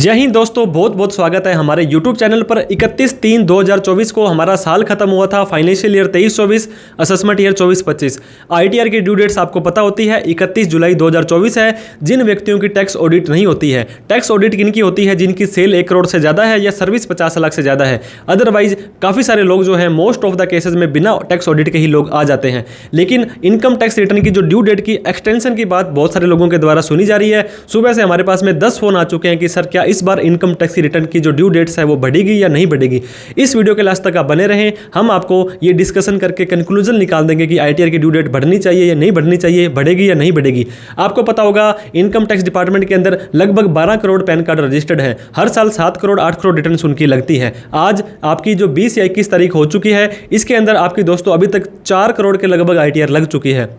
जय हिंद दोस्तों, बहुत बहुत स्वागत है हमारे YouTube चैनल पर। 31/3/2024 को हमारा साल खत्म हुआ था, financial year 23-24, assessment year 24-25। ITR की ड्यू डेट्स आपको पता होती है 31 जुलाई 2024 है। जिन व्यक्तियों की टैक्स ऑडिट नहीं होती है, टैक्स ऑडिट किनकी होती है? जिनकी सेल 1 करोड़ से ज़्यादा है या सर्विस 50 लाख से ज़्यादा है। अदरवाइज काफ़ी सारे लोग जो है मोस्ट ऑफ द केसेज में बिना टैक्स ऑडिट के ही लोग आ जाते हैं। लेकिन इनकम टैक्स रिटर्न की जो ड्यू डेट की एक्सटेंशन की बात बहुत सारे लोगों के द्वारा सुनी जा रही है। सुबह से हमारे पास में 10 फोन आ चुके हैं कि सर क्या इस बार इनकम टैक्स की रिटर्न की जो ड्यू डेट्स है वो बढ़ेगी या नहीं बढ़ेगी। इस वीडियो के लास्ट तक आप बने रहें, हम आपको ये डिस्कशन करके कंक्लूजन निकाल देंगे कि ITR की ड्यू डेट बढ़नी चाहिए या नहीं बढ़नी चाहिए, बढ़ेगी या नहीं बढ़ेगी। आपको पता होगा इनकम टैक्स डिपार्टमेंट के अंदर लगभग 12 करोड़ पैन कार्ड रजिस्टर्ड है। हर साल 7 करोड़ 8 करोड़ रिटर्न उनकी लगती है। आज आपकी जो 20 या 21 तारीख हो चुकी है, इसके अंदर आपकी दोस्तों अभी तक 4 करोड़ के लगभग ITR लग चुकी है।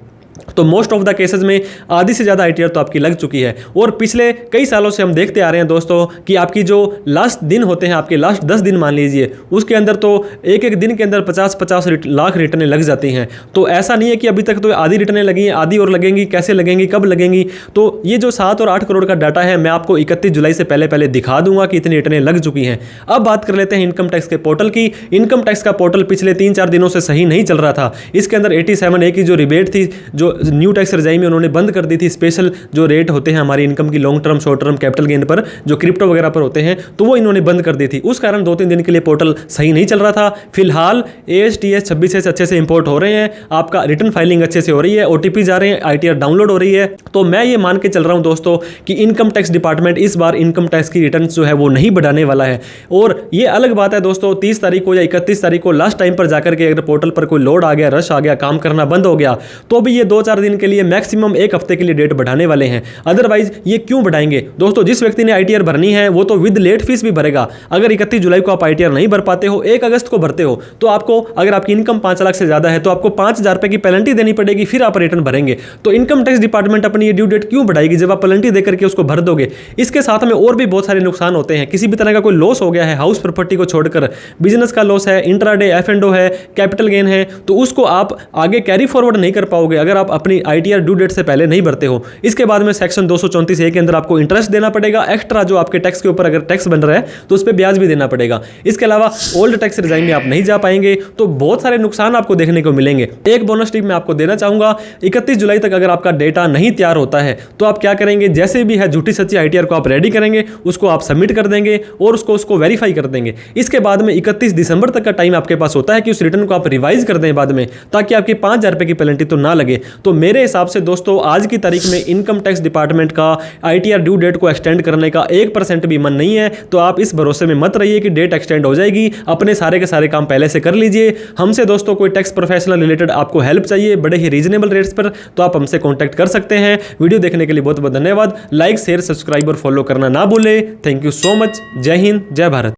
तो मोस्ट ऑफ द केसेस में आधी से ज़्यादा ITR तो आपकी लग चुकी है। और पिछले कई सालों से हम देखते आ रहे हैं दोस्तों कि आपकी जो लास्ट दिन होते हैं, आपके लास्ट 10 दिन मान लीजिए, उसके अंदर तो एक एक दिन के अंदर 50-50 लाख रिटर्नें लग जाती हैं। तो ऐसा नहीं है कि अभी तक तो आधी रिटर्नें लगी हैं, आधी और लगेंगी। कैसे लगेंगी, कब लगेंगी? तो ये जो 7 और 8 करोड़ का डाटा है, मैं आपको 31 जुलाई से पहले दिखा दूंगा कि इतनी रिटर्नें लग चुकी हैं। अब बात कर लेते हैं इनकम टैक्स के पोर्टल की। इनकम टैक्स का पोर्टल पिछले 3-4 दिनों से सही नहीं चल रहा था। इसके अंदर 87A की जो रिबेट थी, जो न्यू टैक्स रजाई में उन्होंने बंद कर दी थी। स्पेशल जो रेट होते हैं हमारी इनकम की long term short term capital gain पर, जो क्रिप्टो वगैरह पर होते हैं, तो वो इन्होंने बंद कर दी थी। उस कारण 2-3 दिन के लिए पोर्टल सही नहीं चल रहा था। फिलहाल ASTS 26 अच्छे से इंपोर्ट हो रहे हैं, आपका रिटर्न फाइलिंग अच्छे से हो रही है, OTP जा रहे हैं, ITR डाउनलोड हो रही है। तो मैं ये मान के चल रहा हूं दोस्तों कि इनकम टैक्स डिपार्टमेंट इस बार इनकम टैक्स की रिटर्न जो है वो नहीं बढ़ाने वाला है। और ये अलग बात है दोस्तों, 30 तारीख को या 31 तारीख को लास्ट टाइम पर जाकर के अगर पोर्टल पर कोई लोड आ गया, रश आ गया, काम करना बंद हो गया, तो भी ये 2-4 दिन के लिए मैक्सिमम 1 हफ्ते के लिए डेट बढ़ाने वाले हैं। अदरवाइज ये क्यों बढ़ाएंगे दोस्तों? जिस व्यक्ति ने ITR भरनी है वो तो विद लेट फीस भी भरेगा। अगर 31 जुलाई को आप ITR नहीं भर पाते हो, 1 अगस्त को भरते हो, तो आपको, अगर आपकी इनकम 5 लाख से ज्यादा है, तो आपको 5,000 रुपए की पेनल्टी देनी पड़ेगी, फिर आप रिटर्न भरेंगे। तो इनकम टैक्स डिपार्टमेंट अपनी ये ड्यू डेट क्यों बढ़ाएगी जब आप पेनल्टी देकर के उसको भर दोगे? इसके साथ में और भी बहुत सारे नुकसान होते हैं। किसी भी तरह का कोई लॉस हो गया है, हाउस प्रॉपर्टी को छोड़कर बिजनेस का लॉस है, इंट्राडे F&O है, कैपिटल गेन है, तो उसको आप आगे कैरी फॉरवर्ड नहीं कर पाओगे अगर आप अपनी ITR ड्यू डेट से पहले नहीं भरते हो। इसके बाद में सेक्शन 234A के अंदर आपको इंटरेस्ट देना पड़ेगा एक्स्ट्रा, जो आपके टैक्स के ऊपर अगर टैक्स बन रहा है तो उस पर ब्याज भी देना पड़ेगा। इसके अलावा ओल्ड टैक्स रिजाइन में आप नहीं जा पाएंगे। तो बहुत सारे नुकसान आपको देखने को मिलेंगे। एक बोनस टिप मैं आपको देना चाहूंगा, 31 जुलाई तक अगर आपका डेटा नहीं तैयार होता है तो आप क्या करेंगे, जैसे भी है झूठी सच्ची ITR को आप रेडी करेंगे, उसको आप सबमिट कर देंगे और उसको वेरीफाई कर देंगे। इसके बाद में 31 दिसंबर तक का टाइम आपके पास होता है कि उस रिटर्न को आप रिवाइज कर दें बाद में, ताकि आपकी 5,000 रुपए की पेनल्टी तो ना लगे। तो मेरे हिसाब से दोस्तों आज की तारीख में इनकम टैक्स डिपार्टमेंट का ITR ड्यू डेट को एक्सटेंड करने का 1% भी मन नहीं है। तो आप इस भरोसे में मत रहिए कि डेट एक्सटेंड हो जाएगी। अपने सारे के सारे काम पहले से कर लीजिए। हमसे दोस्तों कोई टैक्स प्रोफेशनल रिलेटेड आपको हेल्प चाहिए बड़े ही रीजनेबल रेट्स पर, तो आप हमसे कॉन्टैक्ट कर सकते हैं। वीडियो देखने के लिए बहुत बहुत धन्यवाद। लाइक शेयर सब्सक्राइब और फॉलो करना ना भूलें। Thank you so much. जय हिंद, जय भारत।